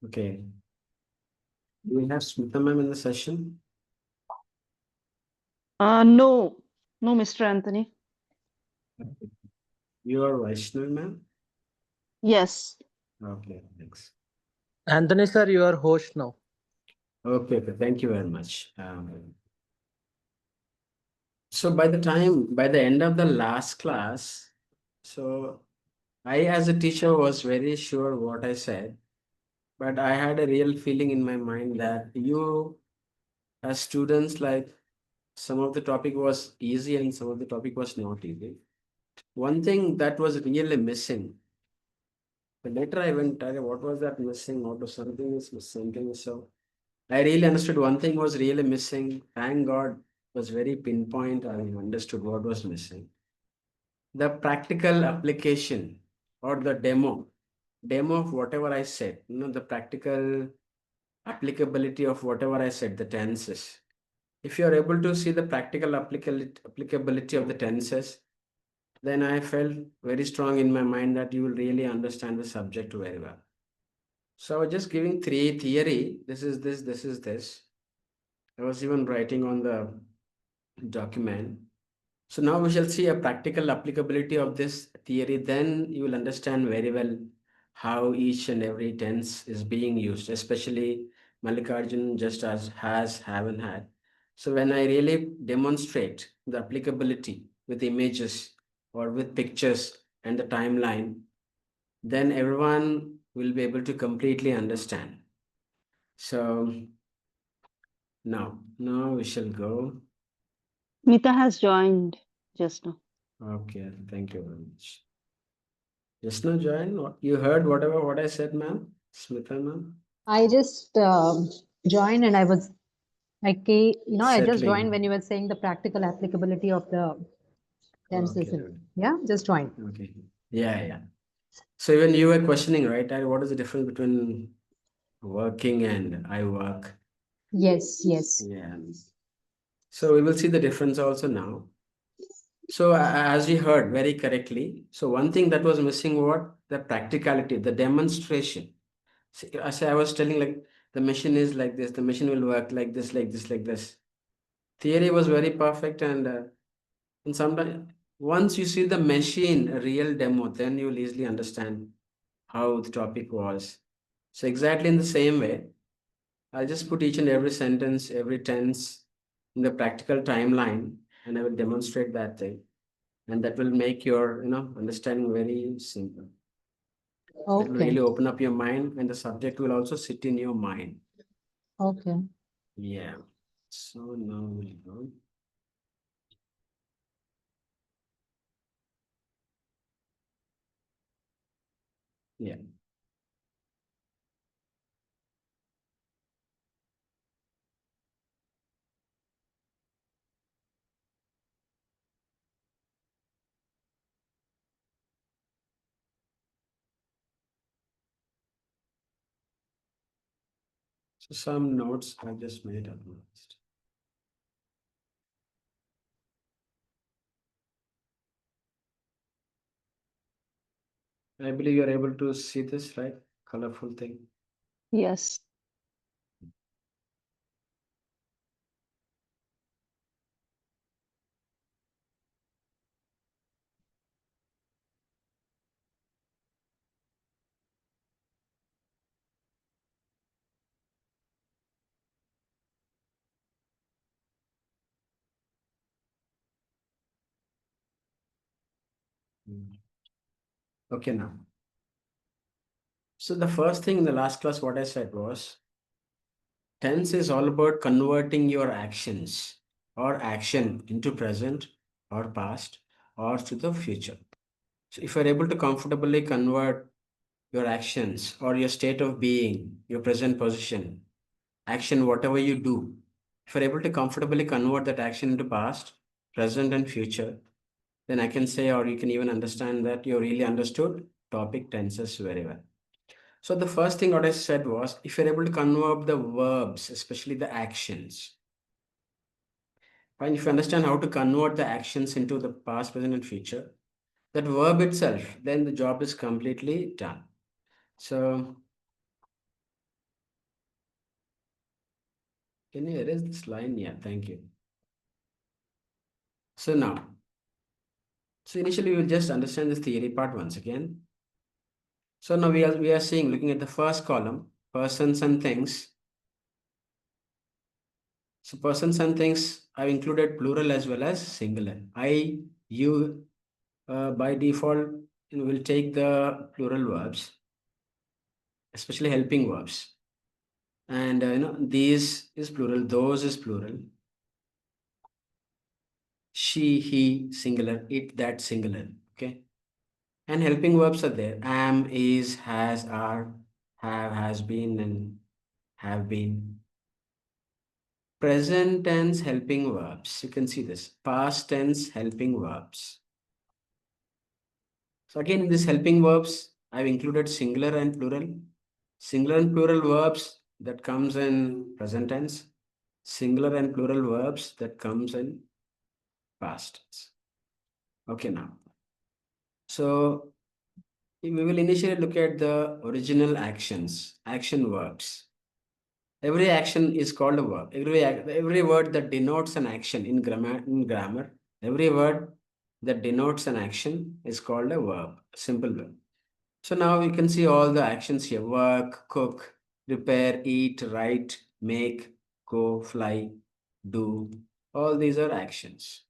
Okay. Do we have Smita ma'am in the session? No, no, Mr. Anthony. You are Vaishnavi ma'am? Yes. Okay, thanks. Anthony sir, you are host now. Okay, thank you very much. So by the end of the last class, so I as a teacher was very sure what I said, but I had a real feeling in my mind that you as students, like some of the topic was easy and some of the topic was not easy. One thing that was really missing. But later I went, what was that missing? What was something is missing? So I really understood one thing was really missing. Thank God was very pinpoint. I understood what was missing. The practical application or the demo of whatever I said, the practical applicability of whatever I said, the tenses. If you are able to see the practical applicability of the tenses, then I felt very strong in my mind that you will really understand the subject very well. So I was just giving three theory. This is this, this is this. I was even writing on the document. So now we shall see a practical applicability of this theory. Then you will understand very well how each and every tense is being used, especially Mallikarjun just as has, have, and had. So when I really demonstrate the applicability with images or with pictures and the timeline, then everyone will be able to completely understand. So now we shall go. Mita has joined just now. Okay, thank you very much. Just now join. You heard whatever what I said, ma'am? Smita, ma'am? I just joined and I just joined Settling. when you were saying the practical applicability of the tenses. Okay, Yeah, just joined. okay. Yeah. So even you were questioning, right? What is the difference between working and I work? Yes, yes. Yeah. So we will see the difference also now. So as we heard very correctly, so one thing that was missing, what? The practicality, the demonstration. See, as I was telling, like the machine is like this, the machine will work like this, like this, like this. Theory was very perfect, and sometimes once you see the machine, a real demo, then you'll easily understand how the topic was. So exactly in the same way, I'll just put each and every sentence, every tense in the practical timeline, and I will demonstrate that thing. And that will make your, understanding very simple. It will Okay. really open up your mind, and the subject will also sit in your mind. Okay. Yeah. So now we'll go. Yeah. So some notes I just made up. I believe you're able to see this, right? Colorful thing. Yes. Okay, now. So the first thing in the last class, what I said was, tense is all about converting your actions or action into present or past or to the future. So if you're able to comfortably convert your actions or your state of being, your present position, action, whatever you do, if you're able to comfortably convert that action into past, present, and future, then I can say, or you can even understand that you really understood topic tenses very well. So the first thing what I said was, if you're able to convert the verbs, especially the actions, and if you understand how to convert the actions into the past, present, and future, that verb itself, then the job is completely done. So Can you erase this line? Yeah, thank you. So now, so initially we'll just understand this theory part once again. So now we are seeing, looking at the first column, persons and things. So persons and things, I've included plural as well as singular. I, you, by default, will take the plural verbs, especially helping verbs. And these is plural, those is plural. She, he, singular, it, that, singular. Okay. And helping verbs are there. Am, is, has, are, have, has been, and have been. Present tense helping verbs. You can see this. Past tense helping verbs. So again, in this helping verbs, I've included singular and plural. Singular and plural verbs that comes in present tense. Singular and plural verbs that comes in past tense. Okay, now. So we will initially look at the original actions, action verbs. Every action is called a verb. Every word that denotes an action in grammar, every word that denotes an action is called a verb, simple verb. So now you can see all the actions here: work, cook, repair, eat, write, make, go, fly, do. All these are actions.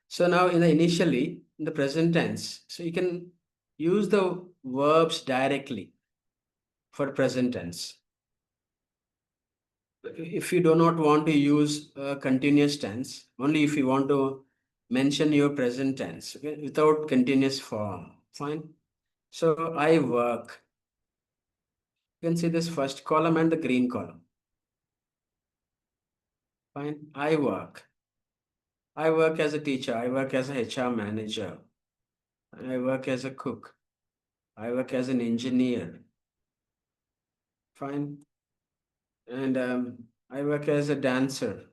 So now initially in the present tense, so you can use the verbs directly for present tense. If you do not want to use a continuous tense, only if you want to mention your present tense, okay, without continuous form, fine. So I work. You can see this first column and the green column. Fine. I work. I work as a teacher. I work as a HR manager. I work as a cook. I work as an engineer. Fine. And I work as a dancer.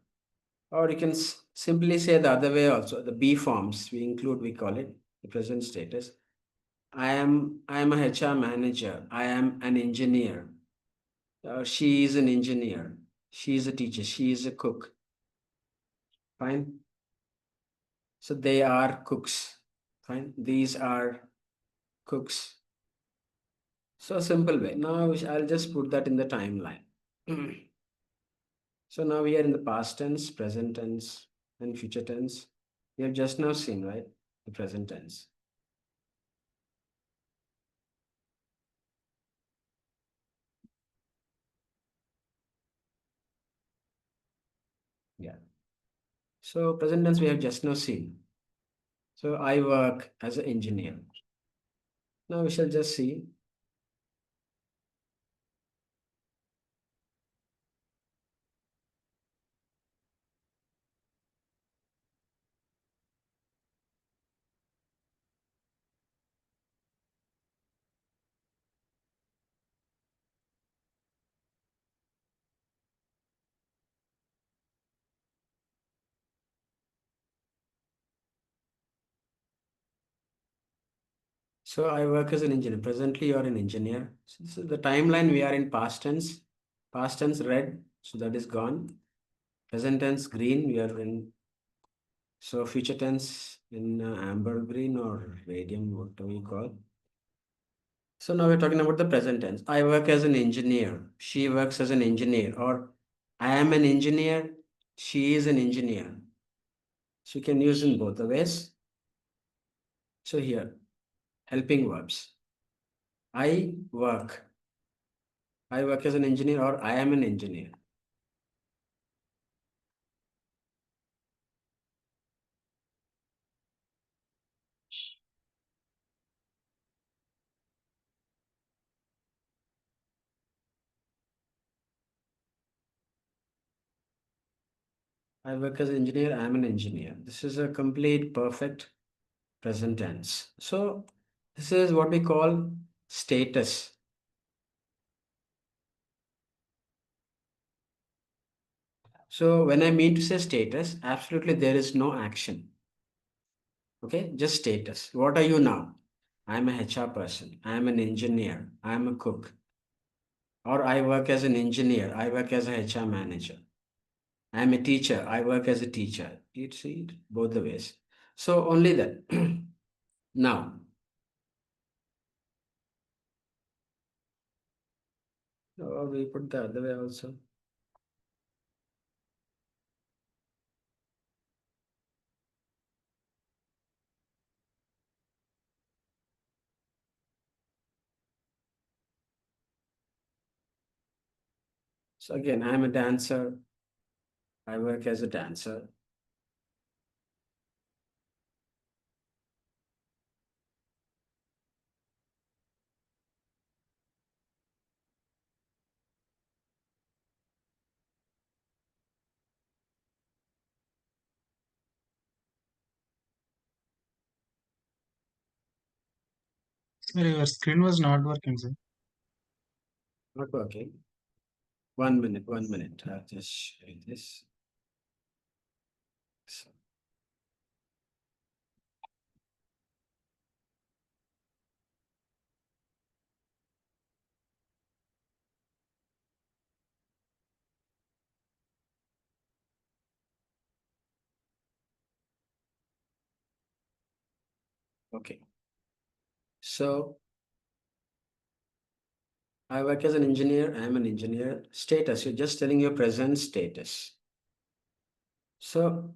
Or you can simply say the other way also. The B forms we include, we call it the present status. I am a HR manager. I am an engineer. She is an engineer. She is a teacher. She is a cook. Fine. So they are cooks. Fine. These are cooks. So simple way. Now I'll just put that in the timeline. So now we are in the past tense, present tense, and future tense. We have just now seen, right? The present tense. Yeah. So present tense we have just now seen. So I work as an engineer. Now we shall just see. So I work as an engineer. Presently you are an engineer. So the timeline we are in past tense. Past tense red. So that is gone. Present tense green. We are in. So future tense in amber green or radium, what do we call? So now we're talking about the present tense. I work as an engineer. She works as an engineer. Or I am an engineer. She is an engineer. So you can use in both the ways. So here, helping verbs. I work. I work as an engineer or I am an engineer. I work as an engineer. I am an engineer. This is a complete perfect present tense. So this is what we call status. So when I mean to say status, absolutely there is no action. Okay, just status. What are you now? I'm a HR person. I'm an engineer. I'm a cook. Or I work as an engineer, I work as a HR manager. I am a teacher, I work as a teacher. You see it both the ways. So only that. Now, or we put the other way also. So again, I'm a dancer. I work as a dancer. Sir, your screen was not working, sir. Not working. 1 minute, 1 minute. I'll just show you this. So, okay. So I work as an engineer. I am an engineer. Status, you're just telling your present status. So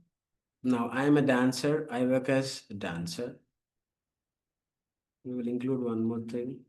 now I am a dancer. I work as a dancer. We will include one more thing.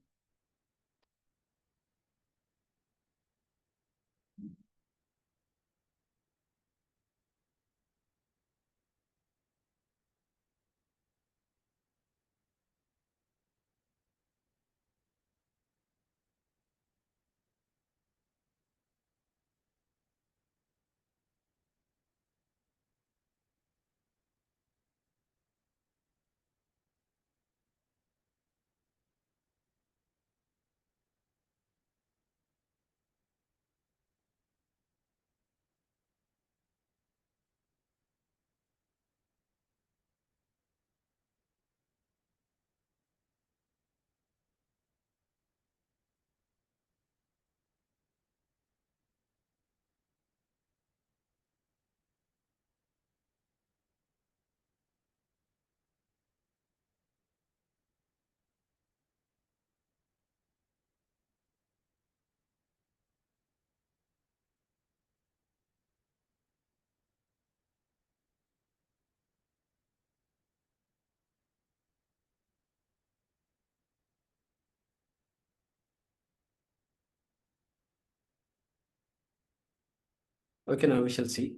Okay, now we shall see.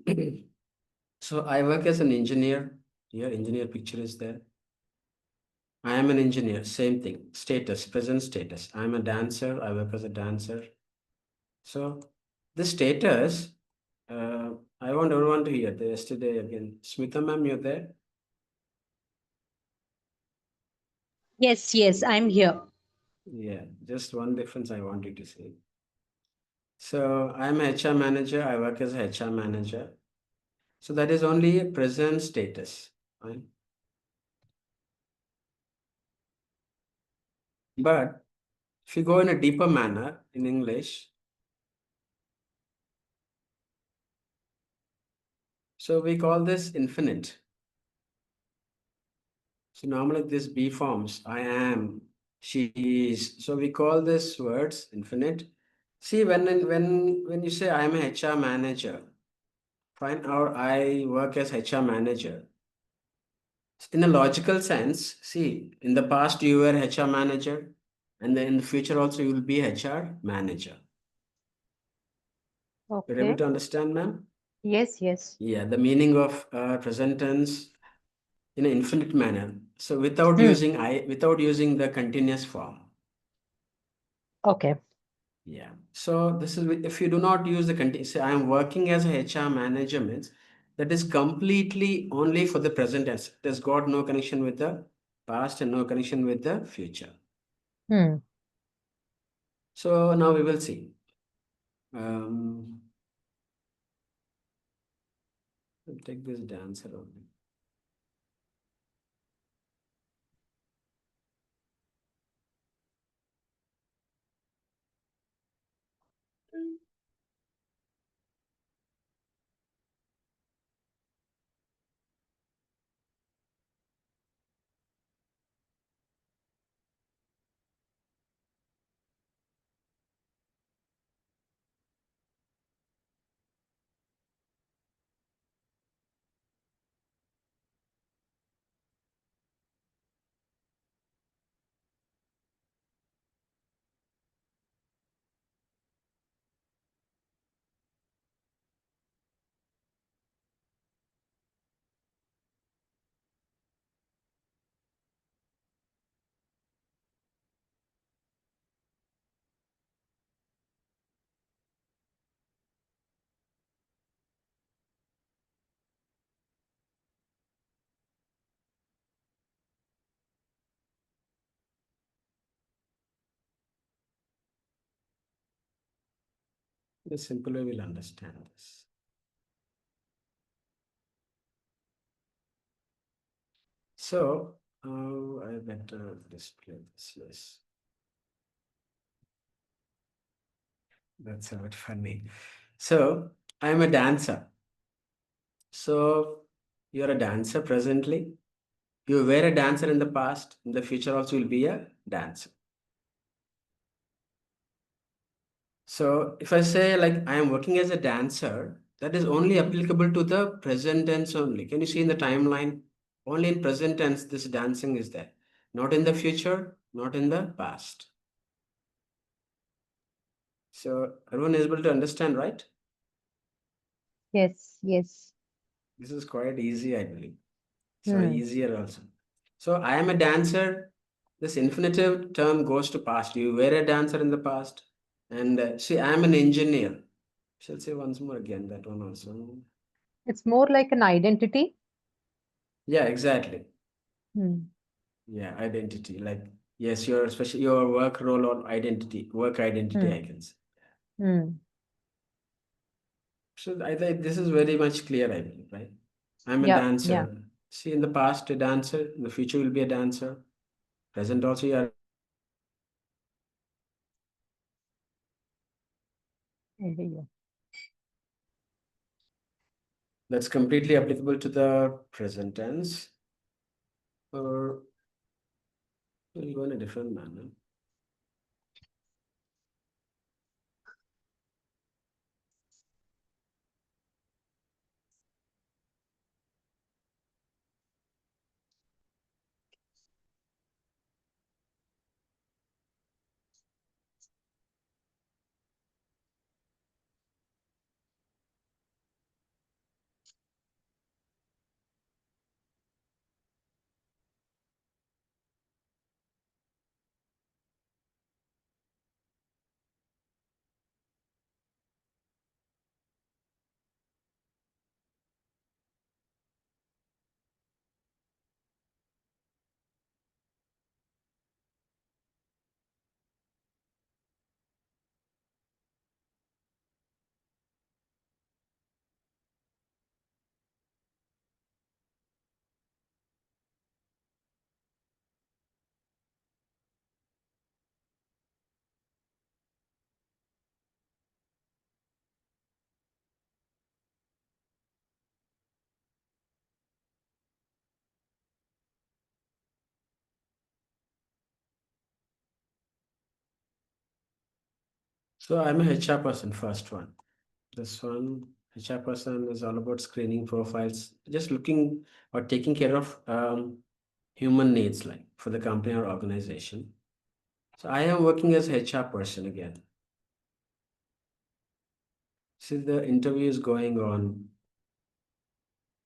So I work as an engineer. Here, engineer picture is there. I am an engineer, same thing. Status, present status. I'm a dancer. I work as a dancer. So the status, I want everyone to hear. Yesterday again, Smita ma'am, you're there? Yes, yes, I'm here. Yeah, just one difference I want you to see. So I'm a HR manager. I work as a HR manager. So that is only a present status. Fine. But if you go in a deeper manner in English, so we call this infinite. So normally this B forms, I am, she is. So we call this words infinite. See, when you say I am a HR manager, fine, or I work as HR manager. In a logical sense, see, in the past you were HR manager, and then in the future also you will be HR manager. You're able Okay. to understand, ma'am? Yes, yes. Yeah, the meaning of present tense in an infinite manner. So Hmm. without using the continuous form. Okay. Yeah. So this is if you do not use the continuous, say I am working as a HR manager means that is completely only for the present tense. It has got no connection with the past and no connection with the future. Hmm. So now we will see. I'll take this dancer only. The simple way we'll understand this. So, I better display this. Yes. That's a bit funny. So, I'm a dancer. So, you're a dancer presently. You were a dancer in the past. In the future, also, you'll be a dancer. So, if I say, like, I am working as a dancer, that is only applicable to the present tense only. Can you see in the timeline? Only in present tense, this dancing is there. Not in the future, not in the past. So, everyone is able to understand, right? Yes, yes. This is quite easy, I believe. So Hmm. easier also. So I am a dancer. This infinitive term goes to past. You were a dancer in the past. And see, I am an engineer. Shall say once more again that one also. It's more like an identity. Yeah, exactly. Hmm. Yeah, identity. Like yes, your especially your work role or identity, work identity, Hmm. I can say. Hmm. So I think this is very much clear, I believe, right? I'm a Yeah, yeah. dancer. See, in the past, a dancer. In the future, will be a dancer. Present also, you are. I hear you. That's completely applicable to the present tense, or we'll go in a different manner. So I'm a HR person, first one. This one, HR person is all about screening profiles, just looking or taking care of human needs, like for the company or organization. So I am working as HR person again. See, the interview is going on.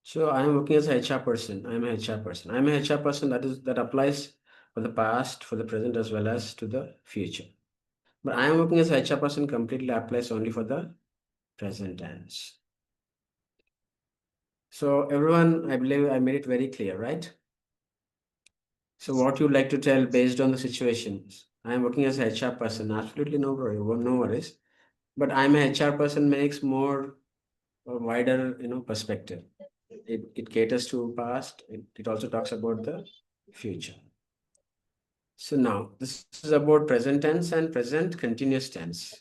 So I am working as a HR person. I'm a HR person. I'm a HR person that applies for the past, for the present, as well as to the future. But I am working as a HR person completely applies only for the present tense. So everyone, I believe I made it very clear, right? So what you like to tell based on the situations? I am working as a HR person. Absolutely no worry, no worries. But I'm a HR person makes more wider, perspective. It caters to past. It also talks about the future. So now this is about present tense and present continuous tense.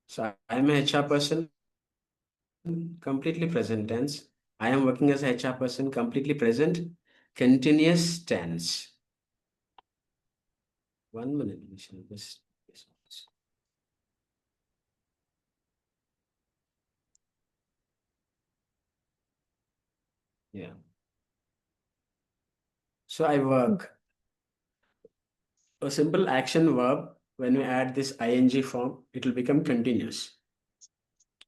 So I'm a HR person, completely present tense. I am working as a HR person, completely present, continuous tense. 1 minute, we shall just. Yeah. So I work. A simple action verb, when we add this ing form, it will become continuous.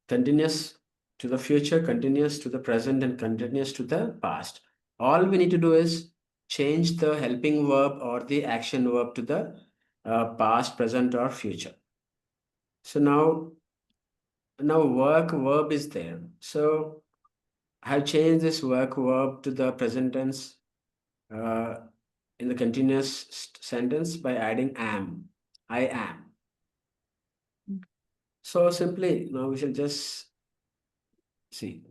Continuous to the future, continuous to the present, and continuous to the past. All we need to do is change the helping verb or the action verb to the past, present, or future. So now work verb is there. So I have changed this work verb to the present tense uh, in the continuous sentence by adding am. I am. So simply now we shall just see.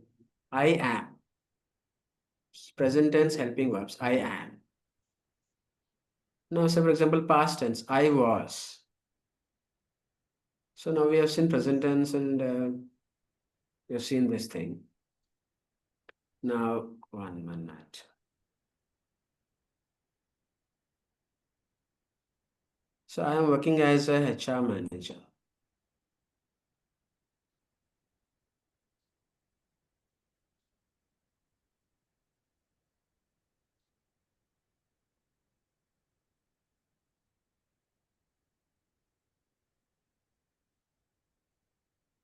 I am. Present tense helping verbs. I am. Now, say for example, past tense. I was. So now we have seen present tense and we have seen this thing. Now, 1 minute. So I am working as a HR manager.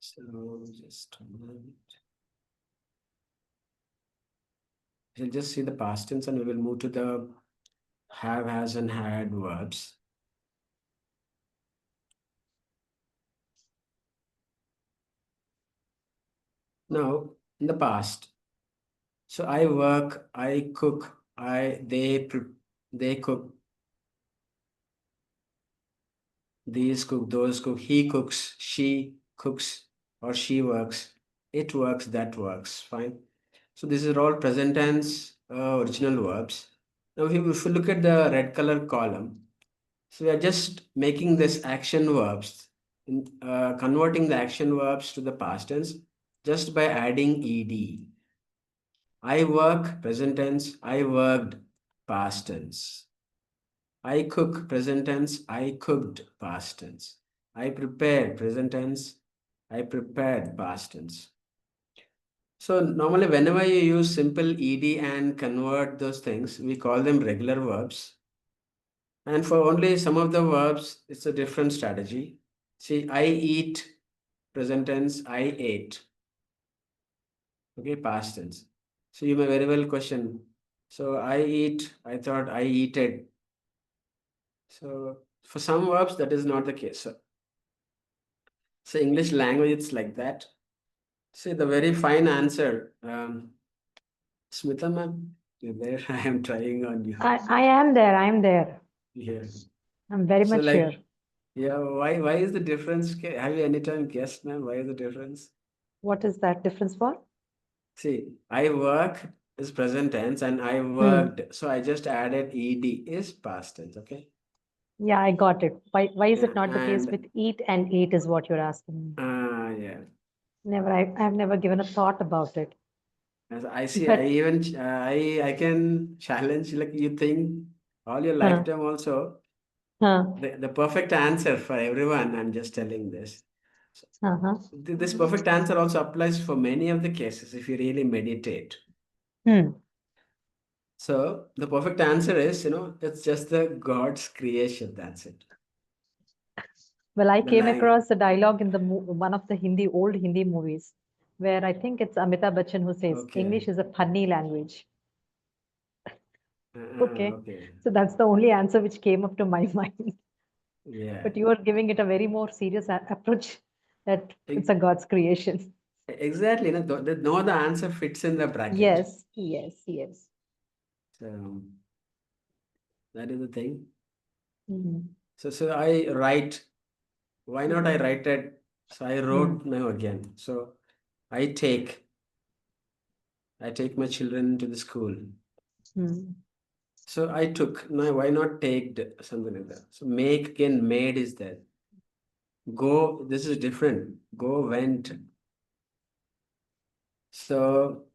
So just a minute. We'll just see the past tense and we will move to the have, has, and had verbs. Now, in the past, so I work, I cook, they cook, these cook, those cook, he cooks, she cooks, or she works, it works, that works. Fine. So this is all present tense original verbs. Now, if you look at the red color column, so we are just making this action verbs, converting the action verbs to the past tense just by adding ed. I work, present tense, I worked, past tense. I cook, present tense, I cooked, past tense. I prepare, present tense, I prepared, past tense. So normally whenever you use simple ed and convert those things, we call them regular verbs. And for only some of the verbs, it's a different strategy. See, I eat, present tense, I ate. Okay, past tense. So you may very well question. So I eat, I thought I eated. So for some verbs, that is not the case. So English language, it's like that. See, the very fine answer. Smita ma'am, you're there. I am trying on you. I am there. I'm there. Yeah. I'm very So much like, here. yeah, why is the difference? Have you anytime guessed, ma'am? Why is the difference? What is that difference for? See, I work is present tense and I worked. So I just added ed is past tense. Okay. Yeah, I got it. Why is Yeah, it not the case and with eat and eat is what you're asking me. yeah. Never, I've never given a thought about it. As I see, I But even I can challenge like you think all your huh, lifetime also huh, the perfect answer for everyone. I'm just telling this. So, uh-huh. this perfect answer also applies for many of the cases if you really meditate. Hmm. So the perfect answer is, it's just the God's creation. That's it. Well, I The came language. across a dialogue in the one of the old Hindi movies, where I think it's Amitabh Bachchan who says Okay. English is a funny language. Okay, Okay. so that's the only answer which came up to my mind. Yeah. But you are giving it a very more serious approach that it's a God's creation. Exactly. No, the answer fits in the bracket. Yes, yes, yes. So that is the thing. Mhm. So I write. Why not I write it? So I wrote now again. So I take. I take my children to the school. Hmm. So I took. Now why not take something like that? So make again. Made is there. Go. This is different. Go went. So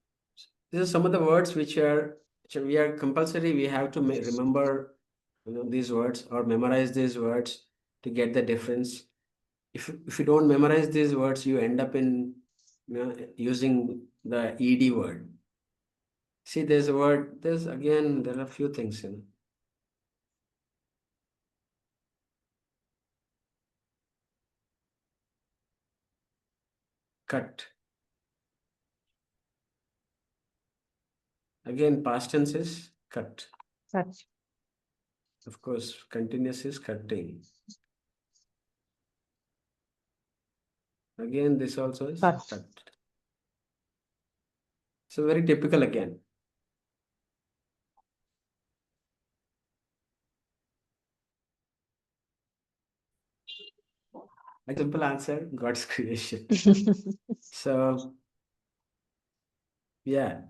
these are some of the words which we are compulsory. We have to remember, these words or memorize these words to get the difference. If you don't memorize these words, you end up in using the ed word. See, there's a word. There are a few things in cut. Again, past tense is cut. Such. Of course, continuous is cutting. Again, this also is Cut. cut. So very typical again. Like simple answer, God's creation. So yeah.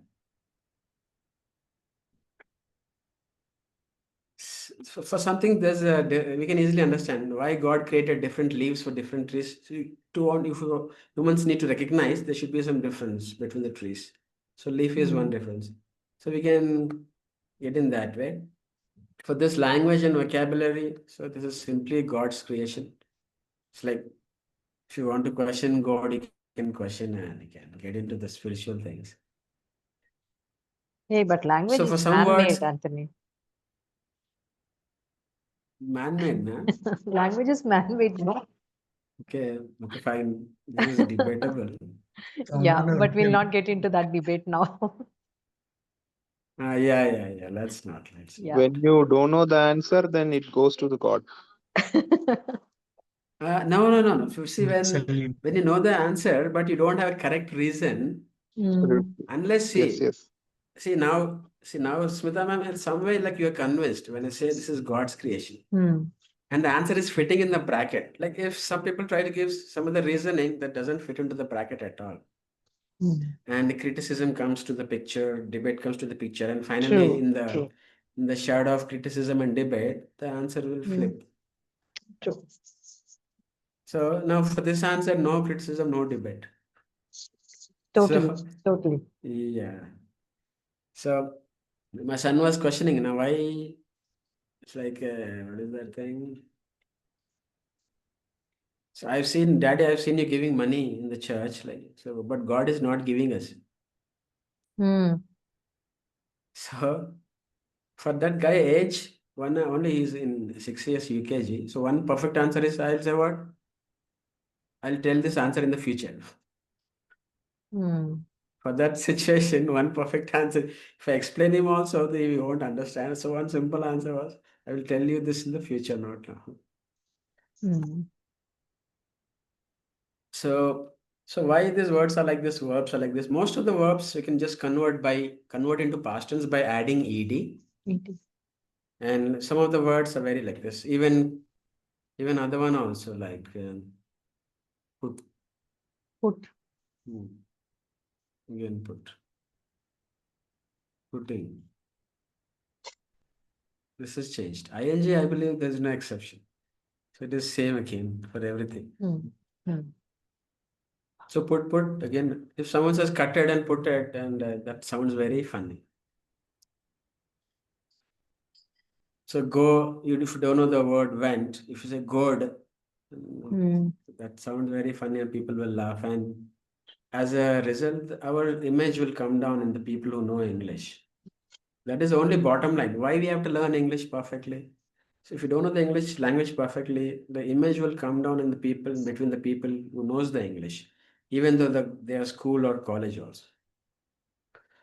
For something, we can easily understand why God created different leaves for different trees. So if humans need to recognize there should be some difference between the trees. So leaf is one difference. So we can get in that way. For this language and vocabulary, so this is simply God's creation. It's like if you want to question God, you can question and you can get into the spiritual things. Hey, but language So for is some words, man-made, Anthony. man-made, man. Language is man-made, no? Okay, fine. This is debatable. Yeah, Someone but we'll can- not get into that debate now. Yeah. Let's not. Yeah. When you don't know the answer, then it goes to the God. No. So see, Salute. when you know the answer, but you don't have a correct reason, unless Yes. now, Smita ma'am, in some way, like you are convinced when I say this is God's creation, and the answer is fitting in the bracket. Like if some people try to give some of the reasoning that doesn't fit into the bracket at all, and criticism comes to the picture, debate comes to the picture, and finally True. in the shadow of criticism and debate, the answer will flip. True. So now for this answer, no criticism, no debate. Totally. Yeah. So my son was questioning, why it's like, what is that thing? So Daddy, I've seen you giving money in the church, but God is not giving us. So for that guy age, only he's in 6 years UKG. So one perfect answer is, I'll say what? I'll tell this answer in the future. For that situation, one perfect answer. If I explain him also, they won't understand. So one simple answer was, I will tell you this in the future, not now. So why these words are like this, verbs are like this? Most of the verbs you can just convert into past tense by adding ed. And some of the words are very like this. Even other one also like put. Again putting. This is changed. ing, I believe there's no exception. So it is same again for everything. So put again. If someone says cutted and put it, and that sounds very funny. So go. If you don't know the word went, if you say good, that sounds very funny, and people will laugh. And as a result, our image will come down in the people who know English. That is only bottom line. Why we have to learn English perfectly? So if you don't know the English language perfectly, the image will come down in the people between the people who knows the English, even though they are school or college also.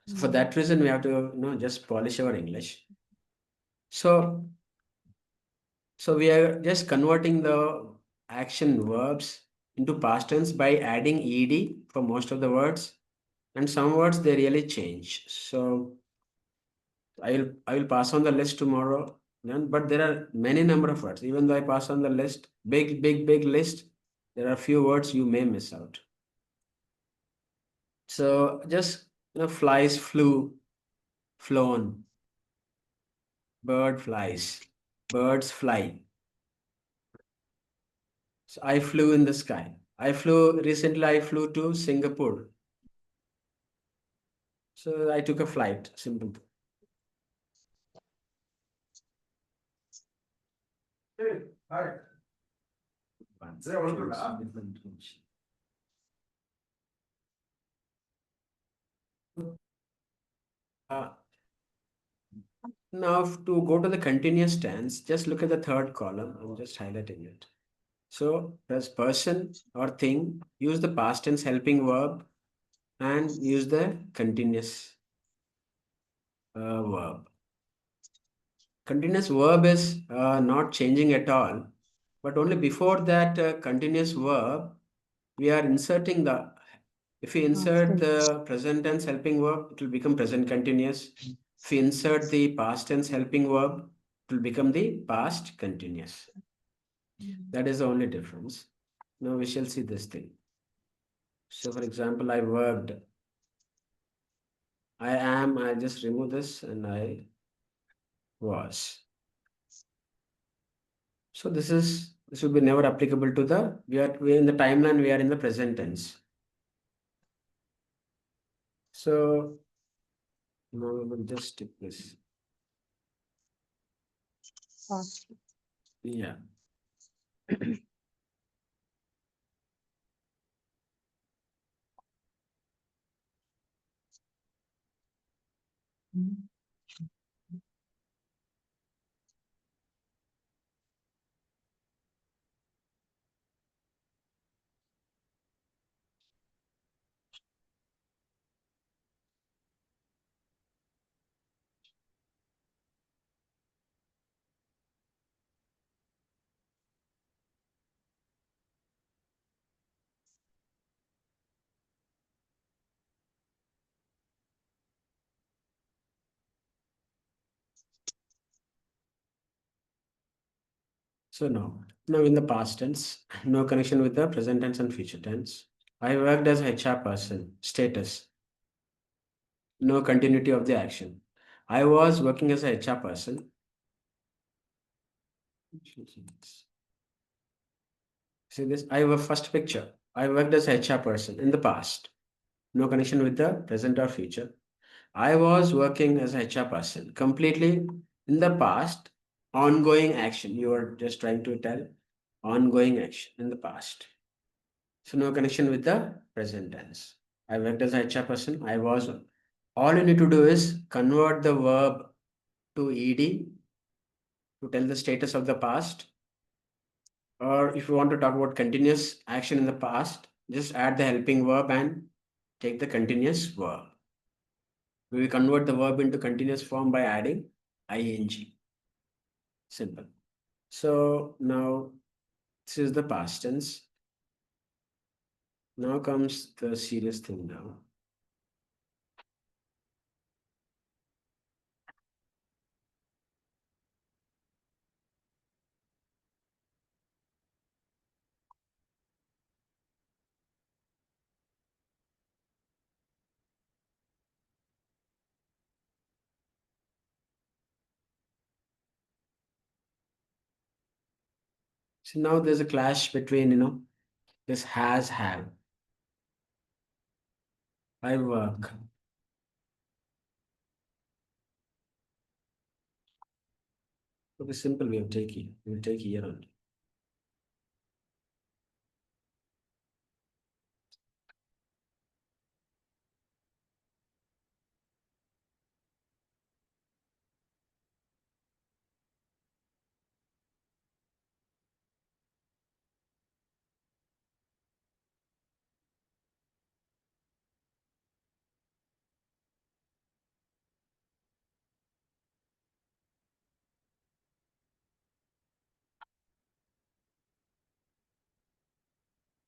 So for that reason, we have to just polish our English. So we are just converting the action verbs into past tense by adding ed for most of the words, and some words they really change. So I will pass on the list tomorrow. But there are many number of words. Even though I pass on the list, big list, there are few words you may miss out. So just flies, flew, flown, bird flies, birds fly. So I flew in the sky. Recently I flew to Singapore. So I took a flight, simple. Now to go to the continuous tense, just look at the third column. I'm just highlighting it. So as person or thing, use the past tense helping verb and use the continuous verb. Continuous verb is not changing at all, but only before that continuous verb, we are inserting if we insert the present tense helping verb, it will become present continuous. If we insert the past tense helping verb, it will become the past continuous. That is the only difference. Now we shall see this thing. So for example, I worked. I just remove this and I was. So this will be never applicable to the, we are in the timeline, we are in the present tense. So now we will just stick this. Past. Yeah. Mhm. So now in the past tense, no connection with the present tense and future tense. I worked as HR person, status, no continuity of the action. I was working as a HR person. See this, I have a first picture. I worked as a HR person in the past, no connection with the present or future. I was working as a HR person, completely in the past, ongoing action. You are just trying to tell ongoing action in the past. So no connection with the present tense. I worked as a HR person. I was. All you need to do is convert the verb to ed to tell the status of the past. Or if you want to talk about continuous action in the past, just add the helping verb and take the continuous verb. We will convert the verb into continuous form by adding ing. Simple. So now this is the past tense. Now comes the serious thing now. So now there's a clash between, this has, have. I work. Okay, simple way of taking. We'll take here only.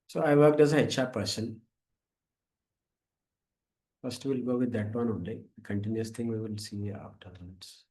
So I worked as a HR person. First, we'll go with that one only. The continuous thing we will see afterwards.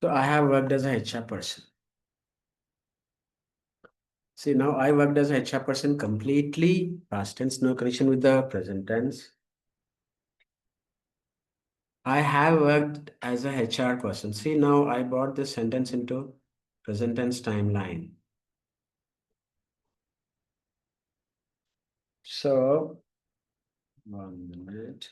So I have worked as a HR person. See, now I worked as a HR person completely past tense, no connection with the present tense. I have worked as a HR person. See, now I brought this sentence into present tense timeline. So, 1 minute.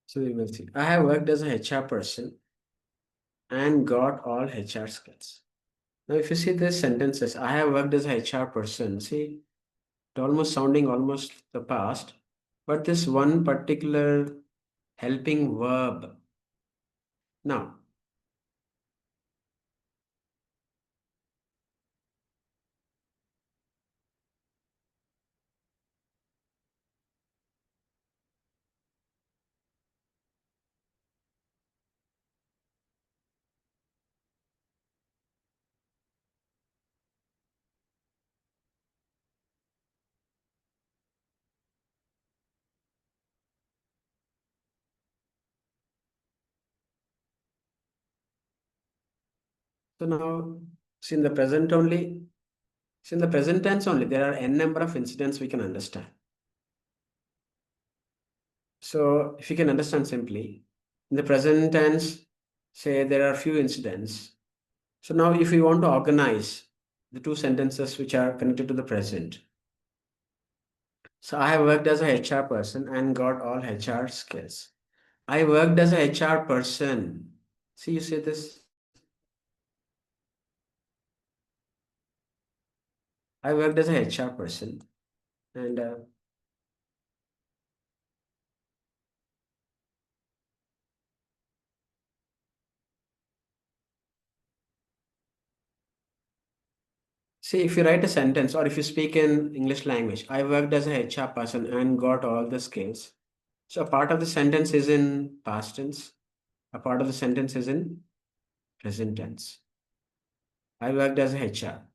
So we will see. I have worked as a HR person and got all HR skills. Now, if you see these sentences, I have worked as a HR person. See, it almost sounding almost the past, but this one particular helping verb. Now, so now, see in the present only, see in the present tense only, there are n number of incidents we can understand. So if you can understand simply, in the present tense, say there are few incidents. So now if we want to organize the two sentences which are connected to the present. So I have worked as a HR person and got all HR skills. I worked as a HR person. See, you say this. I worked as a HR person and see, if you write a sentence or if you speak in English language, I worked as a HR person and got all the skills. So a part of the sentence is in past tense, a part of the sentence is in present tense. I worked as a HR.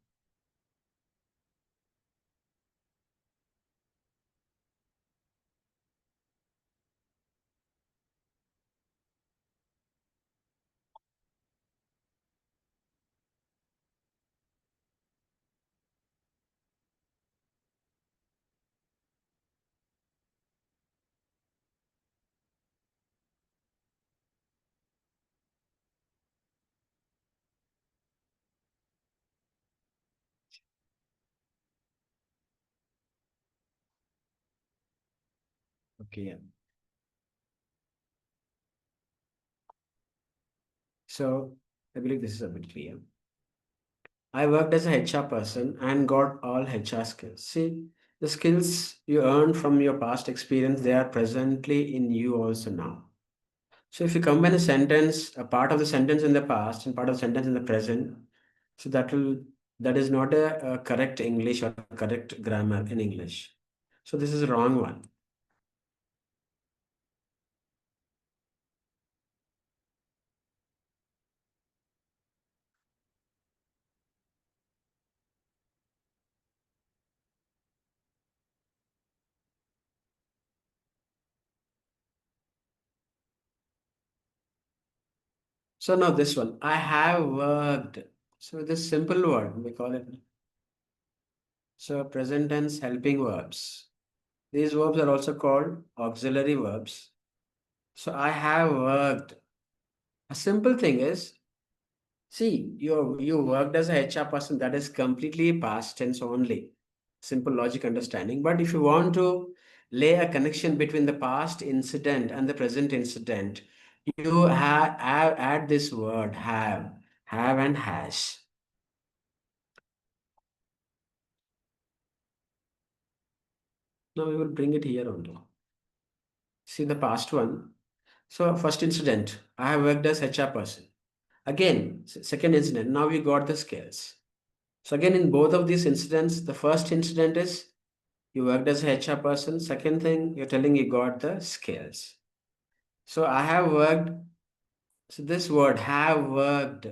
Okay, yeah. So I believe this is a bit clear. I worked as a HR person and got all HR skills. See, the skills you earned from your past experience, they are presently in you also now. So if you combine a sentence, a part of the sentence in the past and part of the sentence in the present, so that is not a correct English or correct grammar in English. So this is a wrong one. So now this one, I have worked. So this simple word, we call it. So present tense helping verbs. These verbs are also called auxiliary verbs. So I have worked. A simple thing is, see, you worked as a HR person, that is completely past tense only. Simple logic understanding. But if you want to lay a connection between the past incident and the present incident, you have add this word have and has. Now we will bring it here only. See the past one. So first incident, I have worked as HR person. Again, second incident, now we got the skills. So again, in both of these incidents, the first incident is you worked as a HR person. Second thing, you're telling you got the skills. So I have worked. So this word have worked.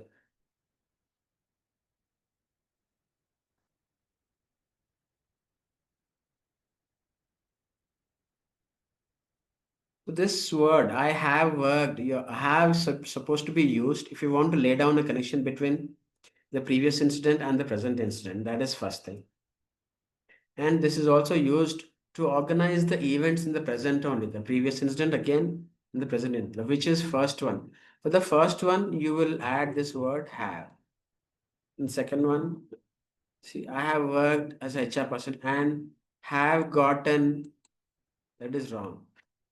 So this word I have worked, you have supposed to be used if you want to lay down a connection between the previous incident and the present incident. That is first thing. And this is also used to organize the events in the present only. The previous incident again in the present incident, which is first one. For the first one, you will add this word have. And second one, see, I have worked as a HR person and have gotten, that is wrong.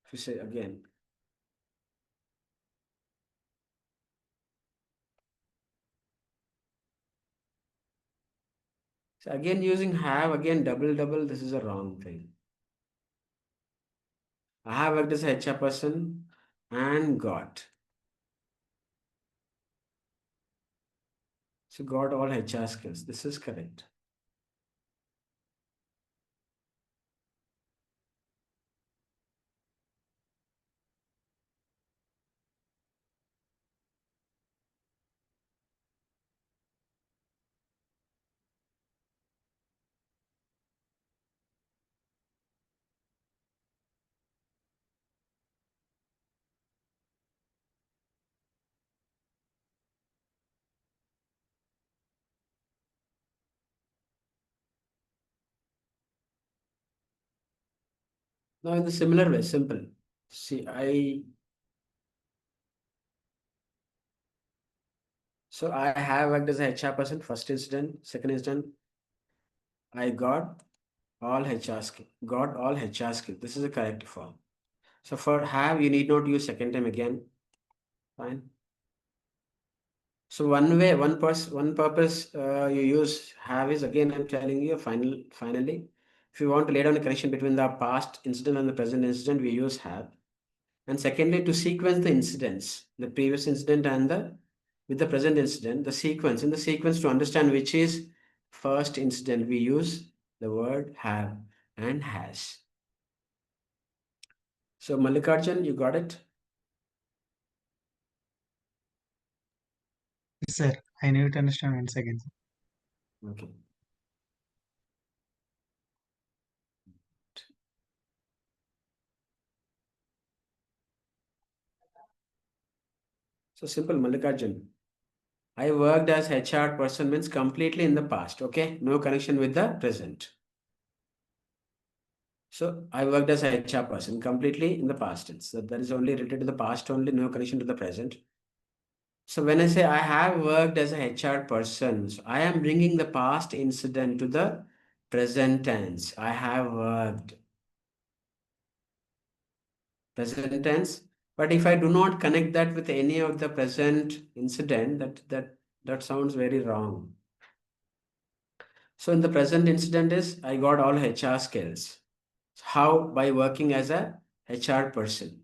If you say again, So again using have, again double, this is a wrong thing. I have worked as a HR person and got. So got all HR skills. This is correct. Now in the similar way, simple. See, so I have worked as a HR person, first incident, second incident, I got all HR skill, got all HR skill. This is the correct form. So for have, you need not use second time again. Fine. So one way, one purpose you use have is, again I'm telling you finally, if you want to lay down a connection between the past incident and the present incident, we use have. And secondly, to sequence the incidents, the previous incident and the with the present incident, the sequence. In the sequence, to understand which is first incident, we use the word have and has. So Mallikarjun, you got it? Yes, sir. I need to understand once again. Okay. So simple, Mallikarjun. I worked as HR person means completely in the past, okay? No connection with the present. So I worked as a HR person completely in the past tense. So that is only related to the past only, no connection to the present. So when I say I have worked as a HR person, so I am bringing the past incident to the present tense. I have worked. Present tense. But if I do not connect that with any of the present incident, that sounds very wrong. So in the present incident is I got all HR skills. How? By working as a HR person.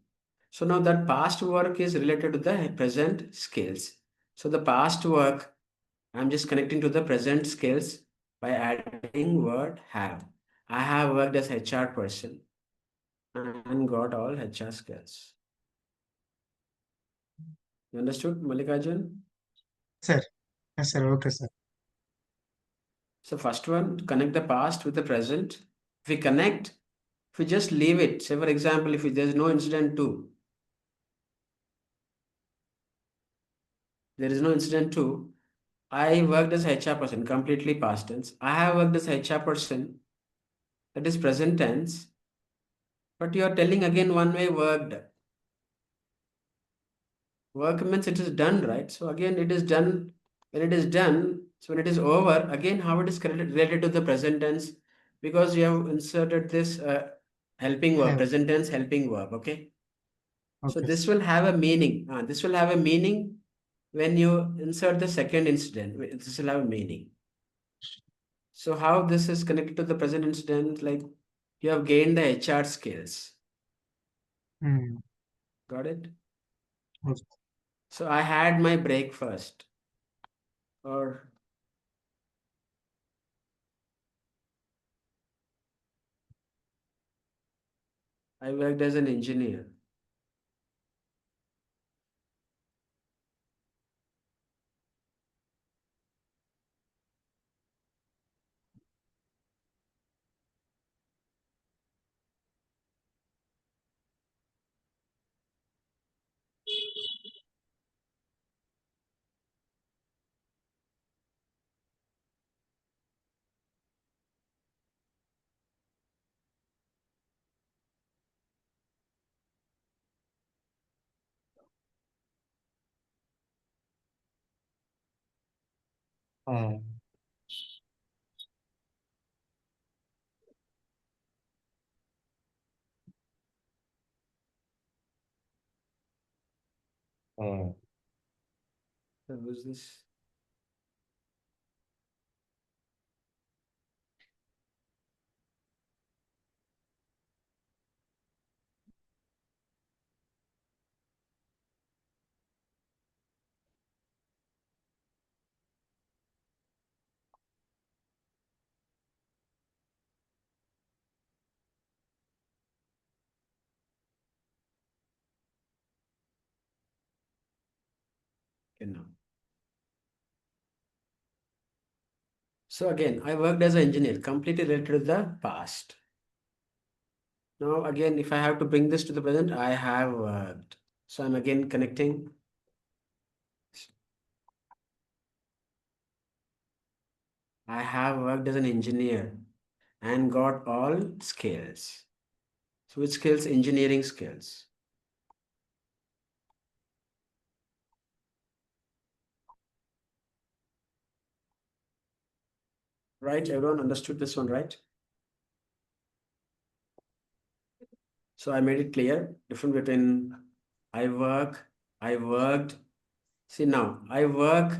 So now that past work is related to the present skills. So the past work, I'm just connecting to the present skills by adding word have. I have worked as HR person and got all HR skills. You understood, Mallikarjun? Sir. Yes, sir. Okay, sir. So first one, to connect the past with the present. If we connect, if we just leave it, say for example, if there is no incident two, there is no incident two, I worked as HR person, completely past tense. I have worked as HR person, that is present tense, but you are telling again one way worked. Work means it is done, right? So again, it is done. When it is done, so when it is over, again, how it is related to the present tense, because you have inserted this helping verb, Have. present tense helping verb, okay? So Okay. this will have a meaning. This will have a meaning when you insert the second incident. This will have a meaning. So how this is connected to the present incident? Like you have gained the HR skills. Hmm. Got it? Okay. So I had my breakfast, or I worked as an engineer. Hmm. Hmm. So who's this? now. So again, I worked as an engineer, completely related to the past. Now again, if I have to bring this to the present, I have worked. So I'm again connecting. I have worked as an engineer and got all skills. So which skills? Engineering skills. Right? Everyone understood this one, right? So I made it clear, difference between I work, I worked. See now, I work.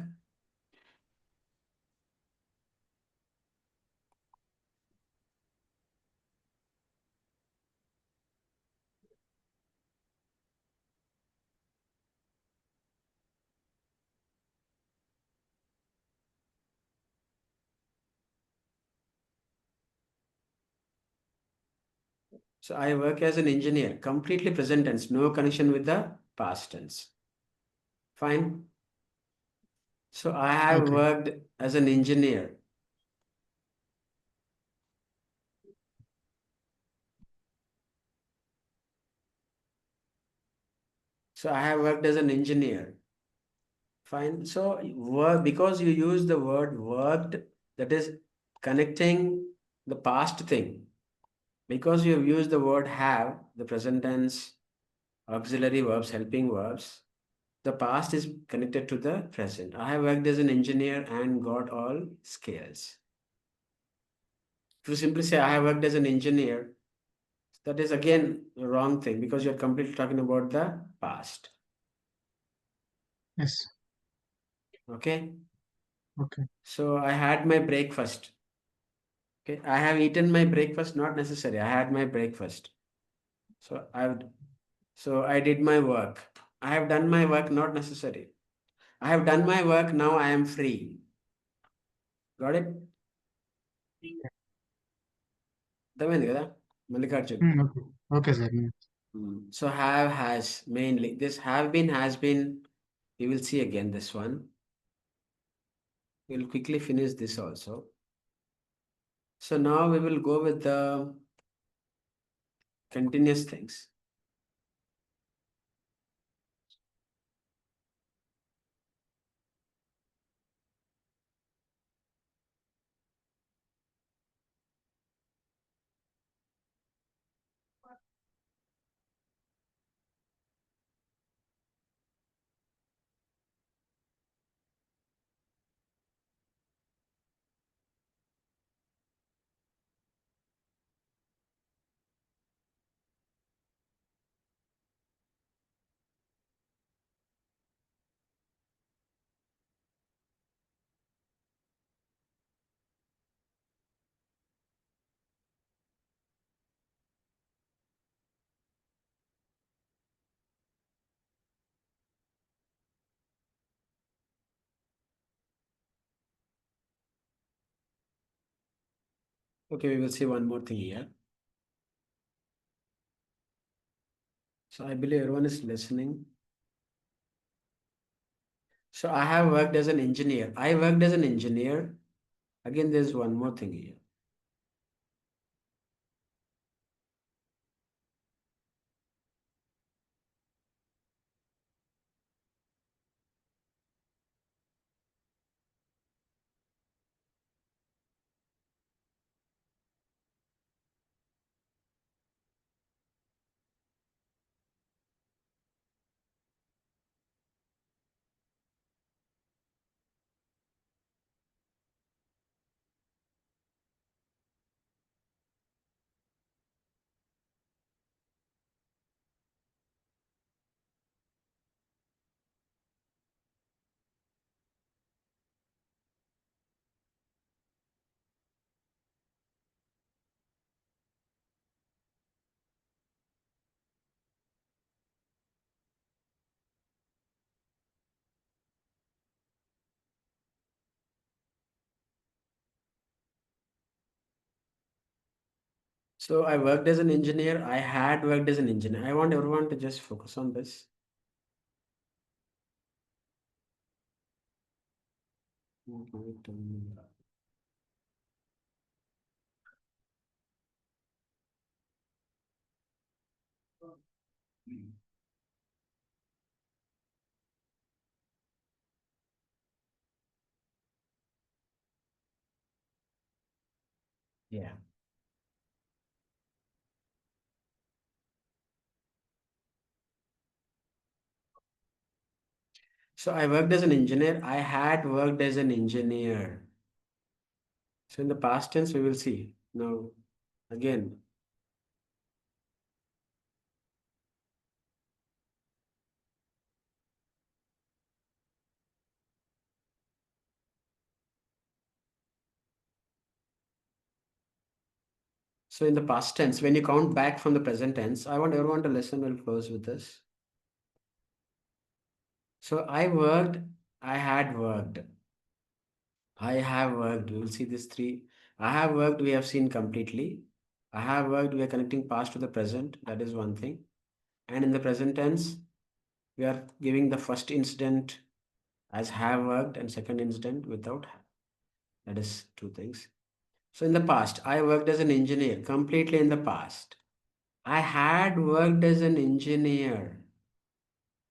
So I work as an engineer, completely present tense, no connection with the past tense. Fine. So I have Okay. worked as an engineer. So I have worked as an engineer. Fine. So work, because you use the word worked, that is connecting the past thing. Because you have used the word have, the present tense, auxiliary verbs, helping verbs, the past is connected to the present. I have worked as an engineer and got all skills. If you simply say I have worked as an engineer, that is again the wrong thing because you're completely talking about the past. Yes. Okay. Okay. So I had my breakfast. Okay. I have eaten my breakfast, not necessary. I had my breakfast. So I did my work. I have done my work, not necessary. I have done my work, now I am free. Got it? అర్థమైంది కదా Mallikarjun. Okay. Okay, sir. So have, has, mainly this have been, has been, we will see again this one. We'll quickly finish this also. So now we will go with the continuous things. Okay, we will see one more thing here. So I believe everyone is listening. So I have worked as an engineer. I worked as an engineer. Again, there's one more thing here. So I worked as an engineer. I had worked as an engineer. I want everyone to just focus on this. Yeah. So I worked as an engineer. I had worked as an engineer. So in the past tense, we will see. Now, again, so in the past tense, when you count back from the present tense, I want everyone to listen. We'll close with this. So I worked, I had worked, I have worked. We will see these three. I have worked, we have seen completely. I have worked, we are connecting past to the present. That is one thing. And in the present tense, we are giving the first incident as have worked and second incident without have. That is two things. So in the past, I worked as an engineer, completely in the past. I had worked as an engineer.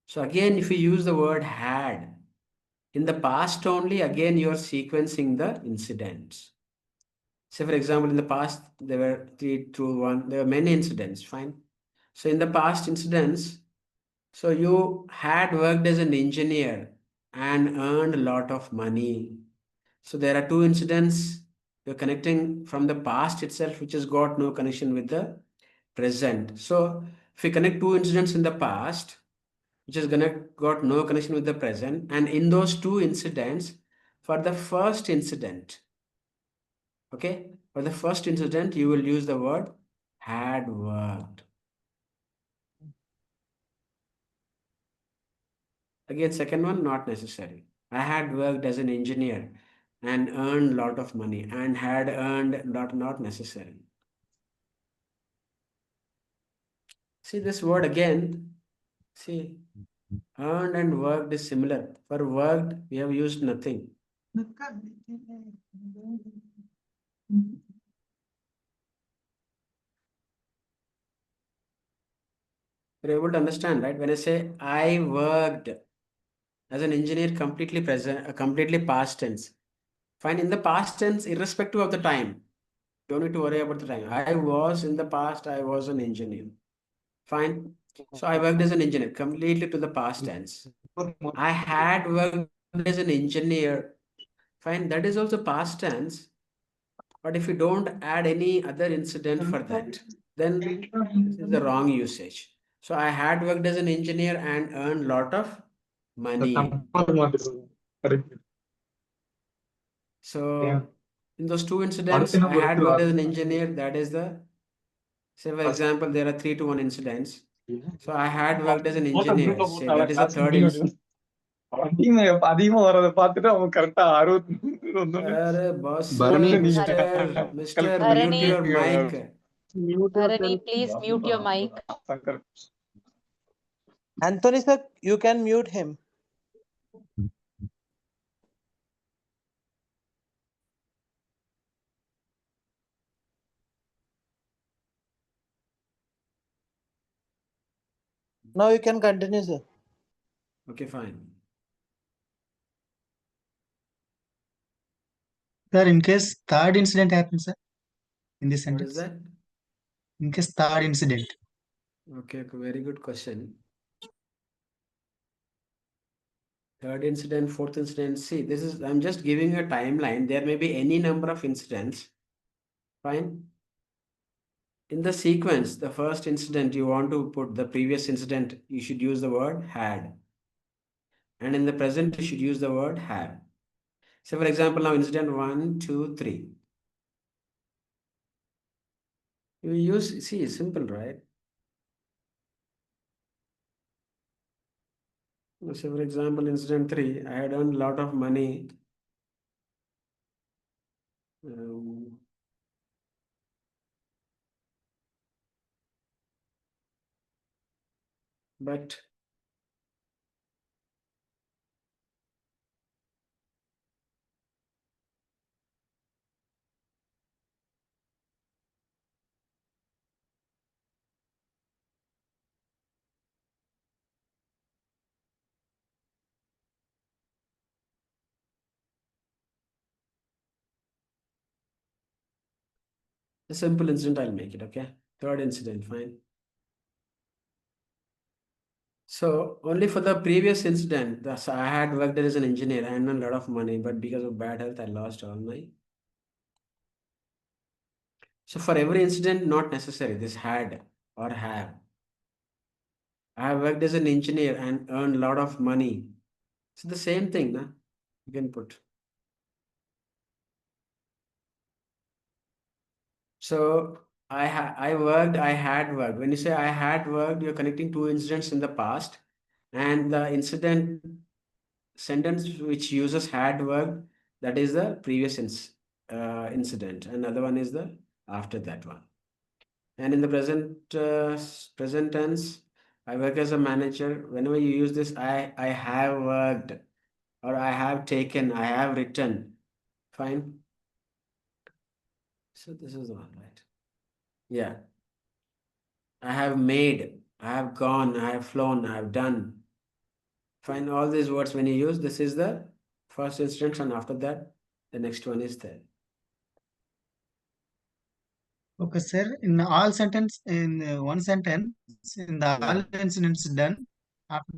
So again, if you use the word had, in the past only, again, you are sequencing the incidents. Say, for example, in the past, there were 3, 2, 1, there were many incidents, fine. So in the past incidents, so you had worked as an engineer and earned a lot of money. So there are two incidents you're connecting from the past itself, which has got no connection with the present. So if we connect two incidents in the past, which has got no connection with the present, and in those two incidents, for the first incident, okay, for the first incident, you will use the word had worked. Again, second one, not necessary. I had worked as an engineer and earned a lot of money and had earned not necessary. See this word again. See, earned and worked is similar. For worked, we have used nothing. You're able to understand, right? When I say I worked as an engineer, completely present, completely past tense. Fine, in the past tense, irrespective of the time. Don't need to worry about the time. I was in the past, I was an engineer. Fine. So I worked as an engineer, completely to the past tense. I had worked as an engineer. Fine, that is also past tense. But if you don't add any other incident for that, then this is the wrong usage. So I had worked as an engineer and earned lot of money. So in those two incidents, I had worked as an engineer. That is the, say for example, there are 3 to 1 incidents. So I had worked as an engineer. Say that is the third incident. அதிகமா வரத பார்த்துட்டு அவங்க கரெக்டா Arre boss, Bharani. Mr. Mute Bharani. your mic. Bharani, please mute your mic. Anthony sir, you can mute him. Now you can continue, sir. Okay, fine. Sir, in case third incident happens, sir, in this What is sentence. that? In case third incident. Okay, very good question. Third incident, fourth incident. See, this is, I'm just giving you a timeline. There may be any number of incidents. Fine. In the sequence, the first incident, you want to put the previous incident, you should use the word had. And in the present, you should use the word have. So, for example, now incident 1, 2, 3. You use, see, it's simple, right? So, for example, incident 3, I had earned a lot of money. But A simple incident, I'll make it, okay? Third incident, fine. So only for the previous incident, so I had worked as an engineer. I earned a lot of money, but because of bad health, I lost all my. So for every incident, not necessary. This had or have. I have worked as an engineer and earned a lot of money. So the same thing, na? You can put. So I had worked. When you say I had worked, you're connecting two incidents in the past, and the incident sentence which uses had worked, that is the previous incident. Another one is the after that one. And in the present tense, I work as a manager. Whenever you use this, I have worked, or I have taken, I have written. Fine. So this is the one, right? Yeah. I have made, I have gone, I have flown, I have done. Fine. All these words when you use, this is the first instance, and after that, the next one is there. Okay, sir. In all sentence, in one sentence, in the all incidents done, after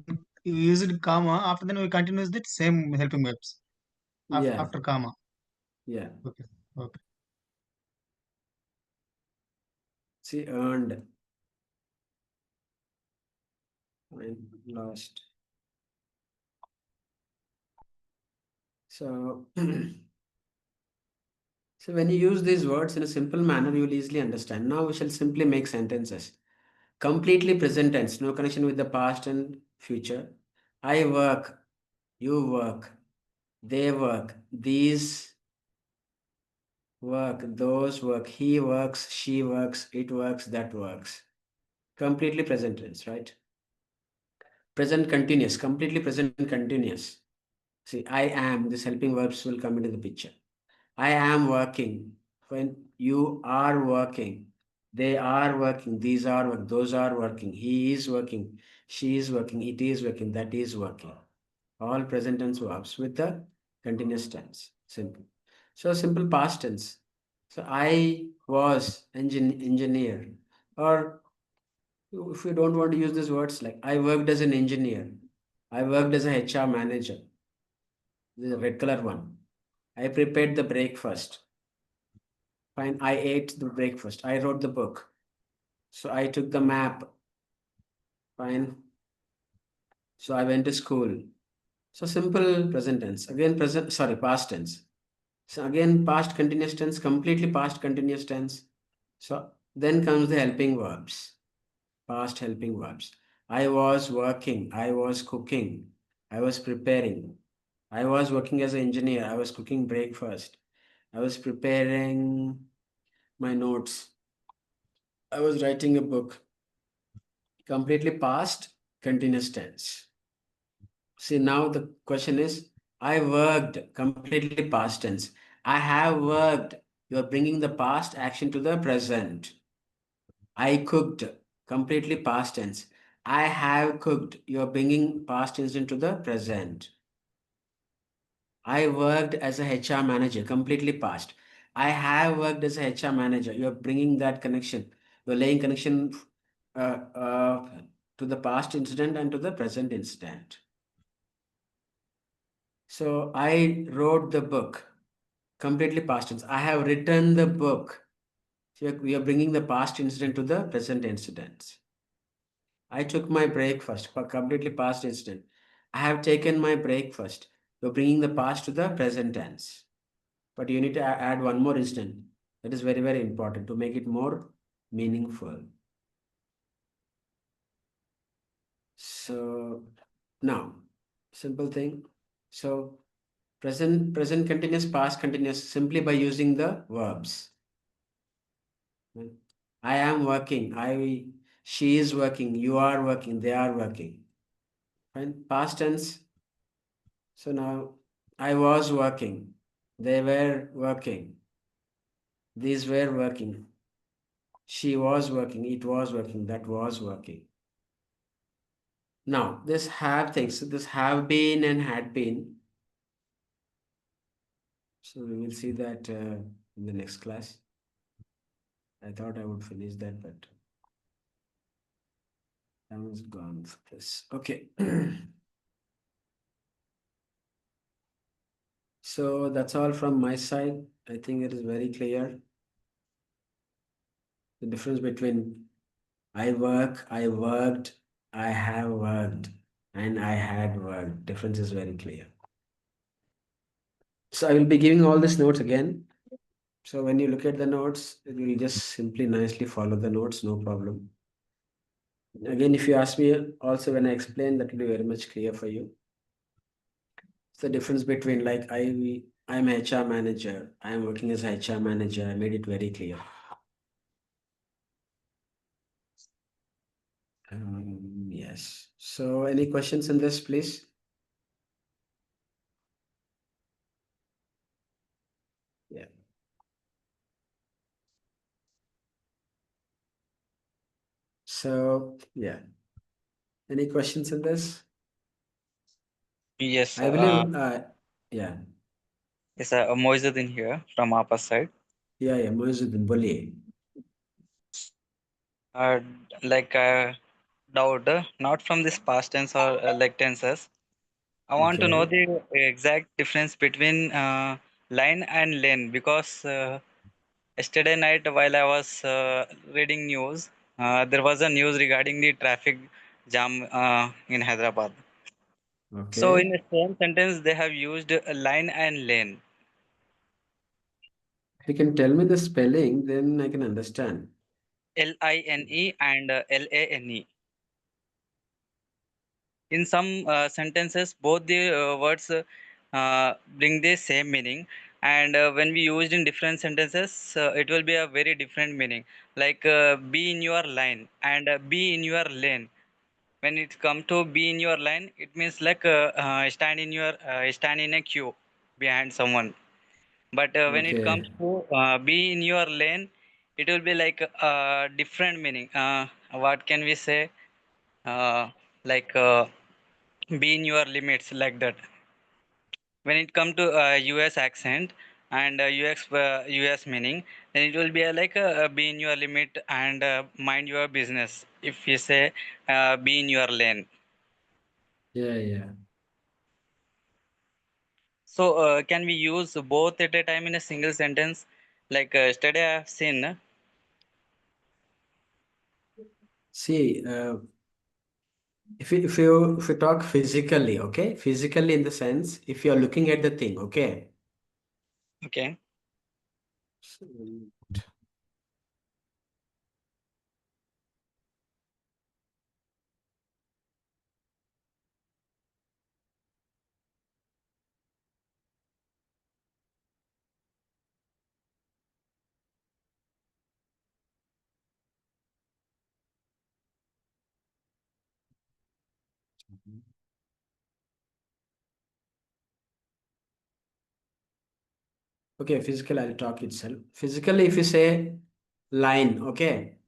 you used comma, after then we continue with the same helping verbs Yeah. after comma. Yeah. Okay. Okay. See, earned. Fine. Lost. So, so when you use these words in a simple manner, you will easily understand. Now we shall simply make sentences. Completely present tense, no connection with the past and future. I work, you work, they work, these work, those work, he works, she works, it works, that works. Completely present tense, right? Present continuous, completely present continuous. See, I am, this helping verbs will come into the picture. I am working. When you are working, they are working, these are working, those are working, he is working, she is working, it is working, that is working. All present tense verbs with the continuous tense. Simple. So simple past tense. So I was engineer. Or if you don't want to use these words, like I worked as an engineer. I worked as a HR manager. This is a red color one. I prepared the breakfast. Fine. I ate the breakfast. I wrote the book. So I took the map. Fine. So I went to school. So simple present tense. Again, past tense. So again, past continuous tense, completely past continuous tense. So then comes the helping verbs. Past helping verbs. I was working. I was cooking. I was preparing. I was working as an engineer. I was cooking breakfast. I was preparing my notes. I was writing a book. Completely past continuous tense. See, now the question is, I worked, completely past tense. I have worked. You're bringing the past action to the present. I cooked, completely past tense. I have cooked. You're bringing past tense into the present. I worked as a HR manager, completely past. I have worked as a HR manager. You're bringing that connection. You're laying connection to the past incident and to the present incident. So I wrote the book, completely past tense. I have written the book. So we are bringing the past incident to the present incident. I took my breakfast, completely past incident. I have taken my breakfast. You're bringing the past to the present tense. But you need to add one more incident. That is very, very important to make it more meaningful. So now, simple thing. So present continuous, past continuous, simply by using the verbs. I am working. She is working. You are working. They are working. Fine. Past tense. So now I was working. They were working. These were working. She was working. It was working. That was working. Now this have things. So this have been and had been. So we will see that in the next class. I thought I would finish that, but time is gone for this. Okay. So that's all from my side. I think it is very clear. The difference between I work, I worked, I have worked, and I had worked. Difference is very clear. So I will be giving all these notes again. So when you look at the notes, you will just simply nicely follow the notes, no problem. Again, if you ask me also when I explain, that will be very much clear for you. It's the difference between like I'm HR manager, I'm working as HR manager. I made it very clear. Yes. So any questions in this, please? Yeah. So yeah. Any questions in this? Yes, I believe yeah. yes, Moizuddin here from Upper side. Yeah, Moizuddin, बोलिए. Uh, like doubt, not from this past tense or like tenses. I want to know Okay. the exact difference between line and lane because yesterday night while I was reading news, there was a news regarding the traffic jam in Hyderabad. So in Okay. the same sentence, they have used line and lane. If you can tell me the spelling, then I can understand. Line and lane. In some sentences, both the words bring the same meaning, and when we used in different sentences, it will be a very different meaning. Like be in your line and be in your lane. When it comes to be in your line, it means like stand in a queue behind someone. But when it comes Okay. to be in your lane, it will be like a different meaning. What can we say? Like be in your limits, like that. When it come to US accent and US meaning, then it will be like be in your limit and mind your business. If you say be in your lane. Yeah. So can we use both at a time in a single sentence? Like yesterday I have seen. See, if you talk physically, okay, physically in the sense, if you are looking at the thing, okay. Okay. So, okay, physical, I'll talk itself. Physically, if you say line, okay.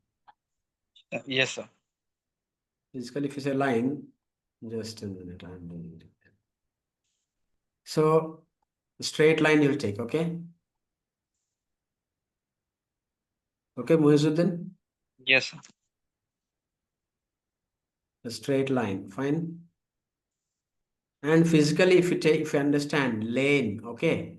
Yes, sir. Physically, if you say line, just a minute, I'm doing it. So straight line you'll take, okay? Okay, Muizuddin? Yes, sir. A straight line, fine. And physically, if you understand lane, okay.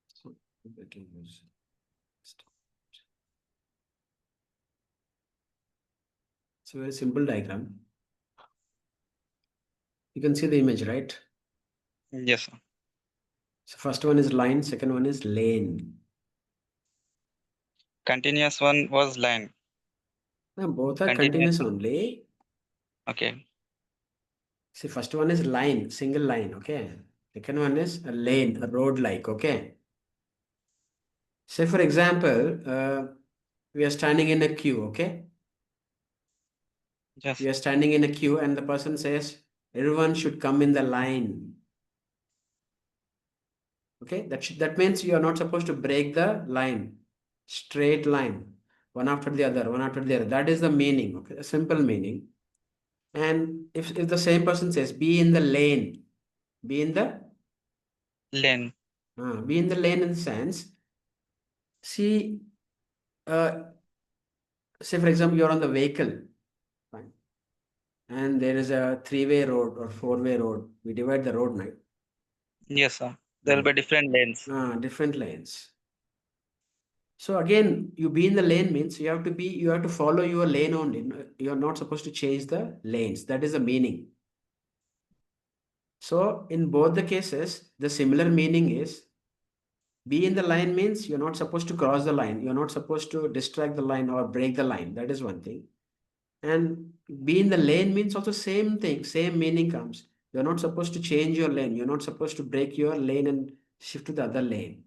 So better use. It's a very simple diagram. You can see the image, right? Yes, sir. So first one is line, second one is lane. Continuous one was line. Now both are Continuous. continuous only. Okay. See, first one is line, single line, okay. Second one is a lane, a road like, okay. Say for example, we are standing in a queue, okay. Yes. We are standing in a queue and the person says, everyone should come in the line. Okay, that means you are not supposed to break the line, straight line, one after the other, one after the other. That is the meaning, okay, a simple meaning. And if the same person says, be in the lane, be in the Lane. be in the lane in the sense, see, say for example, you're on the vehicle, fine, and there is a three-way road or four-way road. We divide the road, right? Yes, sir. There will be different lanes. Different lanes. So again, you be in the lane means you have to follow your lane only. You're not supposed to change the lanes. That is the meaning. So in both the cases, the similar meaning is be in the line means you're not supposed to cross the line. You're not supposed to distract the line or break the line. That is one thing. And be in the lane means also same thing, same meaning comes. You're not supposed to change your lane. You're not supposed to break your lane and shift to the other lane.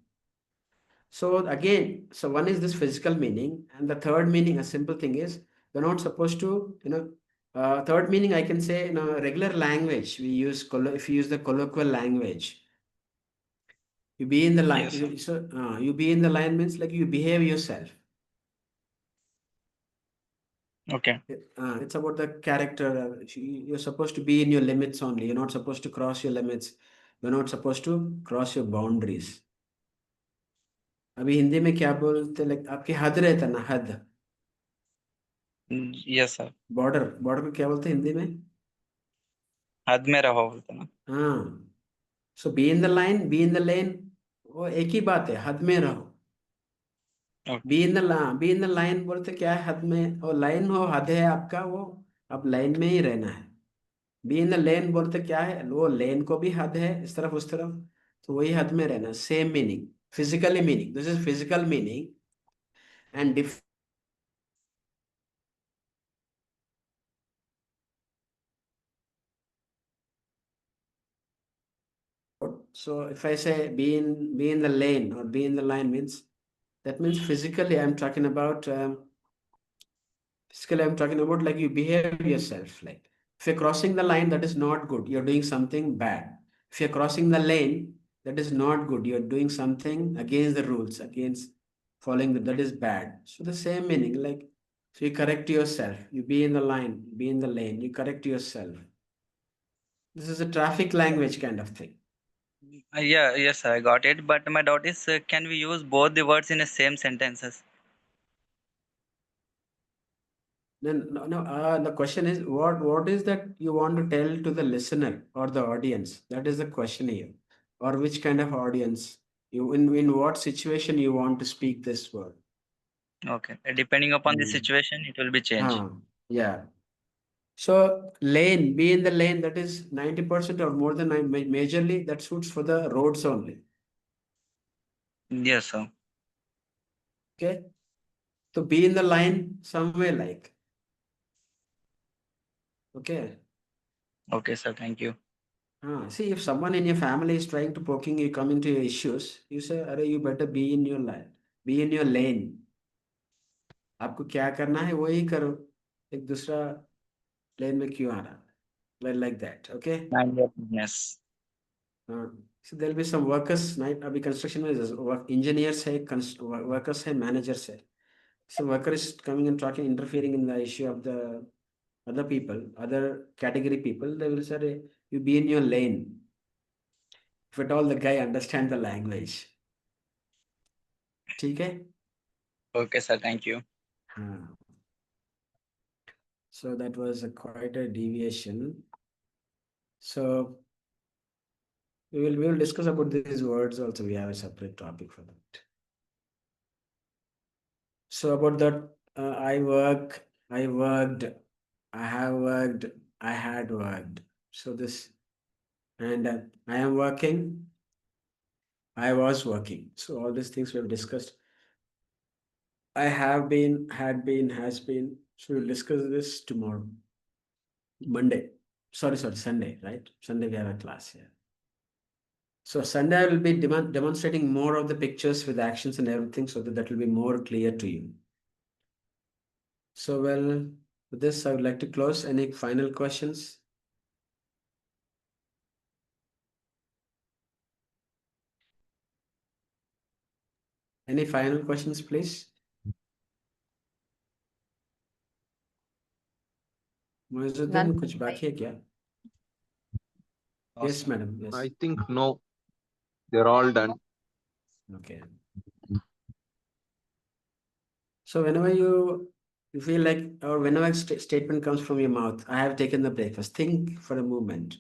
So again, so one is this physical meaning, and the third meaning, a simple thing is you're not supposed to, third meaning I can say in a regular language, we use, if you use the colloquial language, you be in the line. Yes, sir. So you be in the line means like you behave yourself. Okay. It's about the character. You're supposed to be in your limits only. You're not supposed to cross your limits. You're not supposed to cross your boundaries. अभी हिंदी में क्या बोलते, like आपकी हद रहता ना, हद, Yes, sir. Border, border को क्या बोलते हैं हिंदी में? हद में रहो बोलते ना. हाँ, so be in the line, be in the lane, वो एक ही बात है, हद में रहो. Okay. Be in the line बोलते क्या है, हद में, और लाइन हो, हद है आपका, वो अब लाइन में ही रहना है. बी इन द लेन बोलते क्या है, वो लेन को भी हद है इस तरफ उस तरफ, तो वही हद में रहना. Same meaning, physically meaning, this is physical meaning and so if I say be in the lane or be in the line means, that means physically I'm talking about like you behave yourself. Like if you're crossing the line, that is not good. You're doing something bad. If you're crossing the lane, that is not good. You're doing something against the rules, against following that is bad. So the same meaning, like, so you correct yourself. You be in the line, be in the lane. You correct yourself. This is a traffic language kind of thing. Yeah, yes, I got it. But my doubt is, can we use both the words in the same sentences? Then the question is what is that you want to tell to the listener or the audience? That is the question here. Or which kind of audience? You in what situation you want to speak this word? Okay. Depending upon the Hmm. situation, it will be changed. Yeah. So lane, be in the lane, that is 90% or more than 9, majorly that suits for the roads only. Yes, sir. Okay. So be in the line somewhere like. Okay. Okay, sir. Thank you. See, if someone in your family is trying to poking you, come into your issues, you say, "Arey, you better be in your line, be in your lane. आपको क्या करना है वही करो, एक दूसरा लेन में क्यों आना?" Like that, okay? Mind your business. So there'll be some workers, right? अभी construction में engineers है, workers है, managers है. So worker is coming and talking, interfering in the issue of the other people, other category people. They will say, "Arey, you be in your lane." If at all the guy understand the language. ठीक है? Okay, sir. Thank you. So that was quite a deviation. So we will discuss about these words also. We have a separate topic for that. So about that, I worked, I have worked, I had worked. So this, and I am working, I was working. So all these things we have discussed. I have been, had been, has been. So we'll discuss this tomorrow. Monday. Sorry, Sunday, right? Sunday we have a class here. So Sunday I will be demonstrating more of the pictures with actions and everything so that will be more clear to you. So well, with this I would like to close. Any final questions? Any final questions, please? Moizuddin None. कुछ बाकी है क्या? Yes, madam. Yes. I think no, they're all done. Okay. So whenever you feel like, or whenever a statement comes from your mouth, I have taken the breakfast. Think for a moment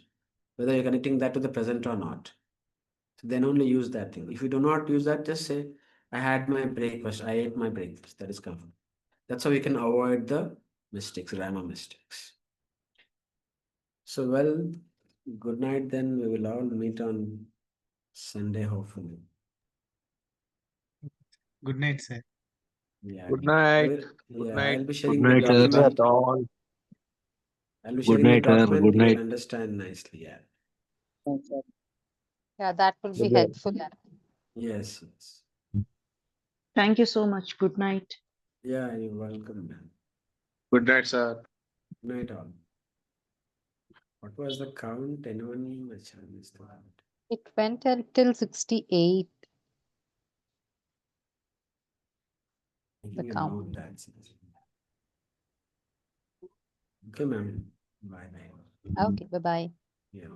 whether you're connecting that to the present or not. So then only use that thing. If you do not use that, just say, I had my breakfast. I ate my breakfast. That is comfort. That's how we can avoid the mistakes, grammar mistakes. So, well, good night. Then we will all meet on Sunday, hopefully. Good night, sir. Yeah. Good night. Yeah, Good night. I'll be Good sharing the night, sir. document. All. I'll be Good sharing the night, sir. document. Good You will night. understand nicely. Yeah. Yeah, that will be Good night. helpful. Yes. Yes. Thank you so much. Good night. Yeah, you're welcome, man. Good night, sir. Good night, all. What was the count? Anyone? Which I missed the count. It went until 68. Making a count. note that. Okay, ma'am. Bye bye. Okay, bye bye. Yeah.